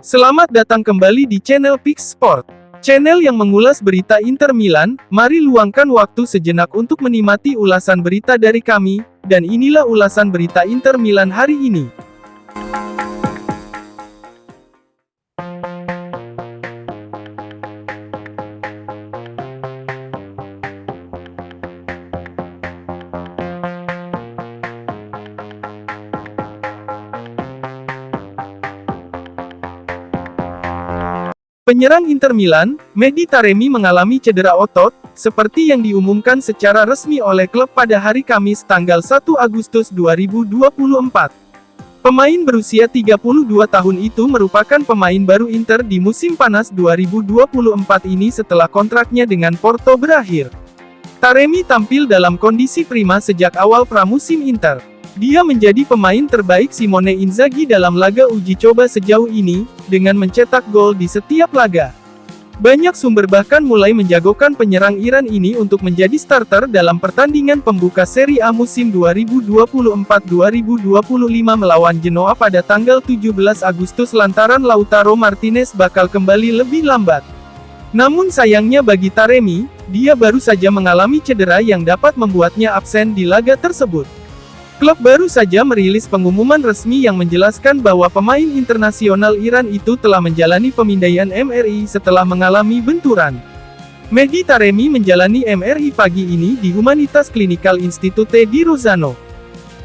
Selamat datang kembali di channel Pix Sport, channel yang mengulas berita Inter Milan. Mari luangkan waktu sejenak untuk menikmati ulasan berita dari kami, dan inilah ulasan berita Inter Milan hari ini. Penyerang Inter Milan, Mehdi Taremi mengalami cedera otot, seperti yang diumumkan secara resmi oleh klub pada hari Kamis tanggal 1 Agustus 2024. Pemain berusia 32 tahun itu merupakan pemain baru Inter di musim panas 2024 ini setelah kontraknya dengan Porto berakhir. Taremi tampil dalam kondisi prima sejak awal pramusim Inter. Dia menjadi pemain terbaik Simone Inzaghi dalam laga uji coba sejauh ini, dengan mencetak gol di setiap laga. Banyak sumber bahkan mulai menjagokan penyerang Iran ini untuk menjadi starter dalam pertandingan pembuka Serie A musim 2024-2025 melawan Genoa pada tanggal 17 Agustus lantaran Lautaro Martinez bakal kembali lebih lambat. Namun sayangnya bagi Taremi, dia baru saja mengalami cedera yang dapat membuatnya absen di laga tersebut. Klub baru saja merilis pengumuman resmi yang menjelaskan bahwa pemain internasional Iran itu telah menjalani pemindaian MRI setelah mengalami benturan. Mehdi Taremi menjalani MRI pagi ini di Humanitas Clinical Institute di Rozzano.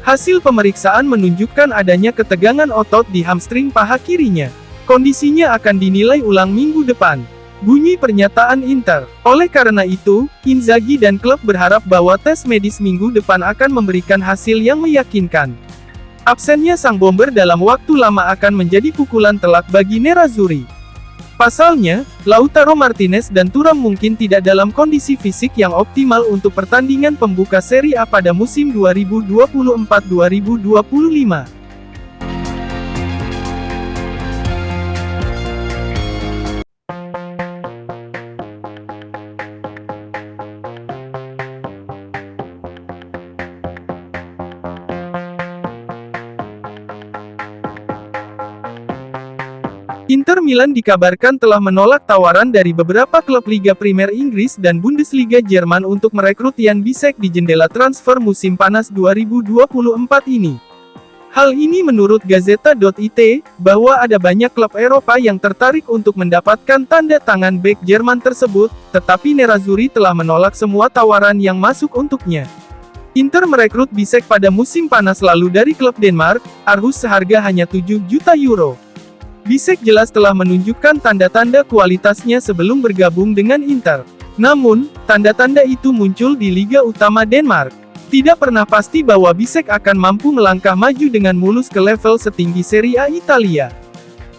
Hasil pemeriksaan menunjukkan adanya ketegangan otot di hamstring paha kirinya. Kondisinya akan dinilai ulang minggu depan. Bunyi pernyataan Inter. Oleh karena itu, Inzaghi dan klub berharap bahwa tes medis minggu depan akan memberikan hasil yang meyakinkan. Absennya sang bomber dalam waktu lama akan menjadi pukulan telak bagi Nerazzurri. Pasalnya, Lautaro Martinez dan Thuram mungkin tidak dalam kondisi fisik yang optimal untuk pertandingan pembuka Serie A pada musim 2024-2025. Inter Milan dikabarkan telah menolak tawaran dari beberapa klub Liga Primer Inggris dan Bundesliga Jerman untuk merekrut Jan Bisek di jendela transfer musim panas 2024 ini. Hal ini menurut Gazeta.it, bahwa ada banyak klub Eropa yang tertarik untuk mendapatkan tanda tangan bek Jerman tersebut, tetapi Nerazzurri telah menolak semua tawaran yang masuk untuknya. Inter merekrut Bisek pada musim panas lalu dari klub Denmark, Aarhus seharga hanya 7 juta euro. Bisek jelas telah menunjukkan tanda-tanda kualitasnya sebelum bergabung dengan Inter. Namun, tanda-tanda itu muncul di Liga Utama Denmark. Tidak pernah pasti bahwa Bisek akan mampu melangkah maju dengan mulus ke level setinggi Serie A Italia.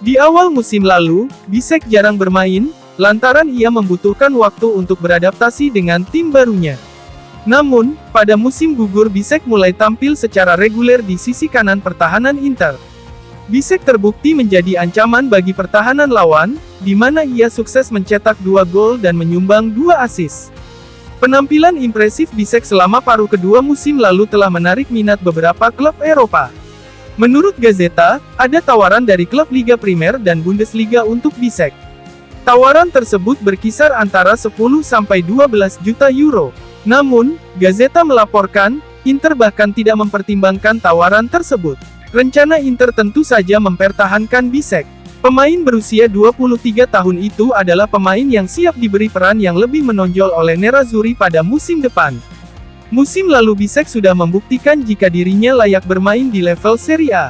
Di awal musim lalu, Bisek jarang bermain, lantaran ia membutuhkan waktu untuk beradaptasi dengan tim barunya. Namun, pada musim gugur Bisek mulai tampil secara reguler di sisi kanan pertahanan Inter. Bisek terbukti menjadi ancaman bagi pertahanan lawan, di mana ia sukses mencetak 2 gol dan menyumbang 2 assist. Penampilan impresif Bisek selama paruh kedua musim lalu telah menarik minat beberapa klub Eropa. Menurut Gazeta, ada tawaran dari klub Liga Primer dan Bundesliga untuk Bisek. Tawaran tersebut berkisar antara 10–12 juta euro. Namun, Gazeta melaporkan, Inter bahkan tidak mempertimbangkan tawaran tersebut. Rencana Inter tentu saja mempertahankan Bisek. Pemain berusia 23 tahun itu adalah pemain yang siap diberi peran yang lebih menonjol oleh Nerazzurri pada musim depan. Musim lalu Bisek sudah membuktikan jika dirinya layak bermain di level Serie A.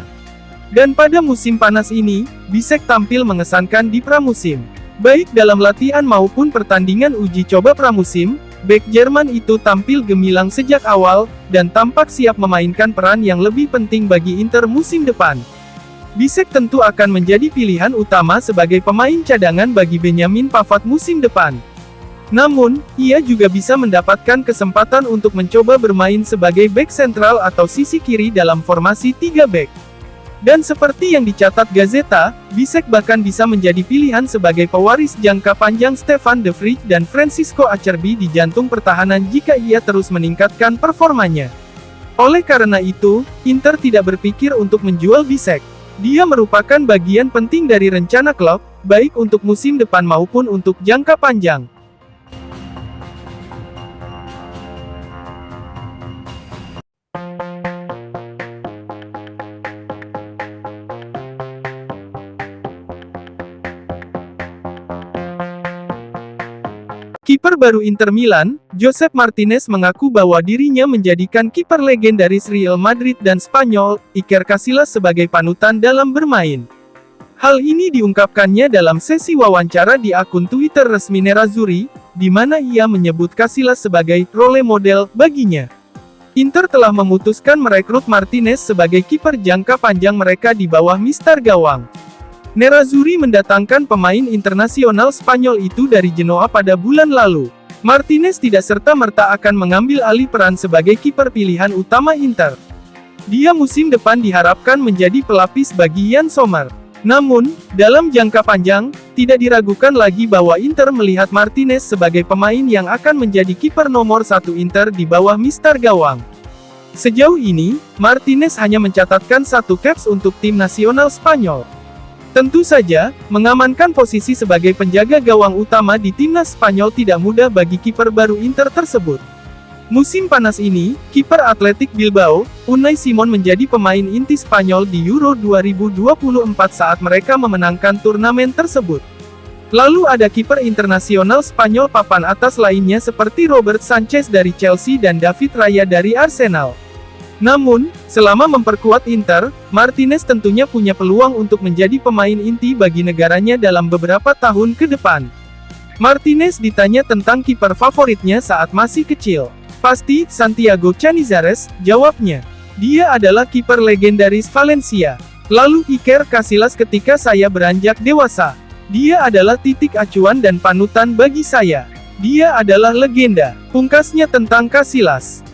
Dan pada musim panas ini, Bisek tampil mengesankan di pramusim. Baik dalam latihan maupun pertandingan uji coba pramusim, bek Jerman itu tampil gemilang sejak awal, dan tampak siap memainkan peran yang lebih penting bagi Inter musim depan. Bisek tentu akan menjadi pilihan utama sebagai pemain cadangan bagi Benjamin Pavard musim depan. Namun, ia juga bisa mendapatkan kesempatan untuk mencoba bermain sebagai bek sentral atau sisi kiri dalam formasi 3 bek. Dan seperti yang dicatat Gazeta, Bisek bahkan bisa menjadi pilihan sebagai pewaris jangka panjang Stefan de Vrij dan Francisco Acerbi di jantung pertahanan jika ia terus meningkatkan performanya. Oleh karena itu, Inter tidak berpikir untuk menjual Bisek. Dia merupakan bagian penting dari rencana klub, baik untuk musim depan maupun untuk jangka panjang. Kiper baru Inter Milan, Josep Martinez mengaku bahwa dirinya menjadikan kiper legendaris Real Madrid dan Spanyol, Iker Casillas sebagai panutan dalam bermain. Hal ini diungkapkannya dalam sesi wawancara di akun Twitter resmi Nerazzurri, di mana ia menyebut Casillas sebagai role model baginya. Inter telah memutuskan merekrut Martinez sebagai kiper jangka panjang mereka di bawah Mister Gawang. Nerazzurri mendatangkan pemain internasional Spanyol itu dari Genoa pada bulan lalu. Martinez tidak serta-merta akan mengambil alih peran sebagai kiper pilihan utama Inter. Dia musim depan diharapkan menjadi pelapis bagi Yann Sommer. Namun, dalam jangka panjang, tidak diragukan lagi bahwa Inter melihat Martinez sebagai pemain yang akan menjadi kiper nomor 1 Inter di bawah Mister Gawang. Sejauh ini, Martinez hanya mencatatkan 1 caps untuk tim nasional Spanyol. Tentu saja, mengamankan posisi sebagai penjaga gawang utama di timnas Spanyol tidak mudah bagi kiper baru Inter tersebut. Musim panas ini, kiper Athletic Bilbao, Unai Simon menjadi pemain inti Spanyol di Euro 2024 saat mereka memenangkan turnamen tersebut. Lalu ada kiper internasional Spanyol papan atas lainnya seperti Robert Sanchez dari Chelsea dan David Raya dari Arsenal. Namun, selama memperkuat Inter, Martinez tentunya punya peluang untuk menjadi pemain inti bagi negaranya dalam beberapa tahun ke depan. Martinez ditanya tentang kiper favoritnya saat masih kecil. Pasti, Santiago Canizares, jawabnya. Dia adalah kiper legendaris Valencia. Lalu Iker Casillas ketika saya beranjak dewasa. Dia adalah titik acuan dan panutan bagi saya. Dia adalah legenda. Pungkasnya tentang Casillas.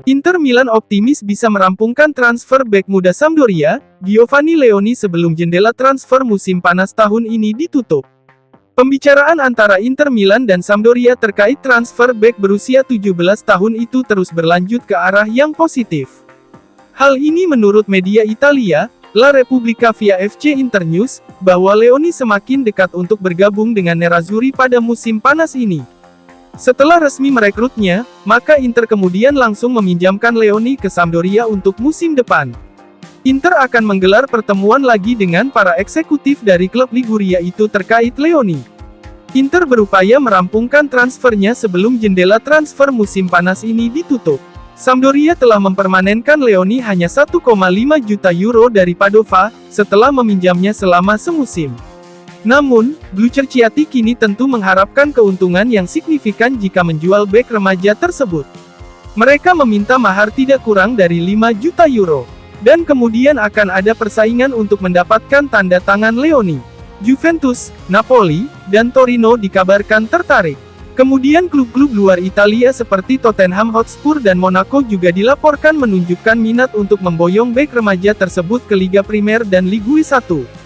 Inter Milan optimis bisa merampungkan transfer bek muda Sampdoria, Giovanni Leoni sebelum jendela transfer musim panas tahun ini ditutup. Pembicaraan antara Inter Milan dan Sampdoria terkait transfer bek berusia 17 tahun itu terus berlanjut ke arah yang positif. Hal ini menurut media Italia, La Repubblica via FC Internews, bahwa Leoni semakin dekat untuk bergabung dengan Nerazzurri pada musim panas ini. Setelah resmi merekrutnya, maka Inter kemudian langsung meminjamkan Leoni ke Sampdoria untuk musim depan. Inter akan menggelar pertemuan lagi dengan para eksekutif dari klub Liguria itu terkait Leoni. Inter berupaya merampungkan transfernya sebelum jendela transfer musim panas ini ditutup. Sampdoria telah mempermanenkan Leoni hanya 1,5 juta euro dari Padova, setelah meminjamnya selama semusim. Namun, Blue Cerciati kini tentu mengharapkan keuntungan yang signifikan jika menjual bek remaja tersebut. Mereka meminta mahar tidak kurang dari 5 juta euro. Dan kemudian akan ada persaingan untuk mendapatkan tanda tangan Leoni. Juventus, Napoli, dan Torino dikabarkan tertarik. Kemudian klub-klub luar Italia seperti Tottenham Hotspur dan Monaco juga dilaporkan menunjukkan minat untuk memboyong bek remaja tersebut ke Liga Primer dan Ligue 1.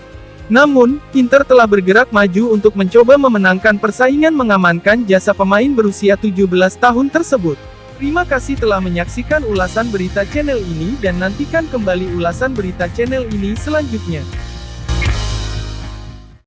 Namun, Inter telah bergerak maju untuk mencoba memenangkan persaingan mengamankan jasa pemain berusia 17 tahun tersebut. Terima kasih telah menyaksikan ulasan berita channel ini dan nantikan kembali ulasan berita channel ini selanjutnya.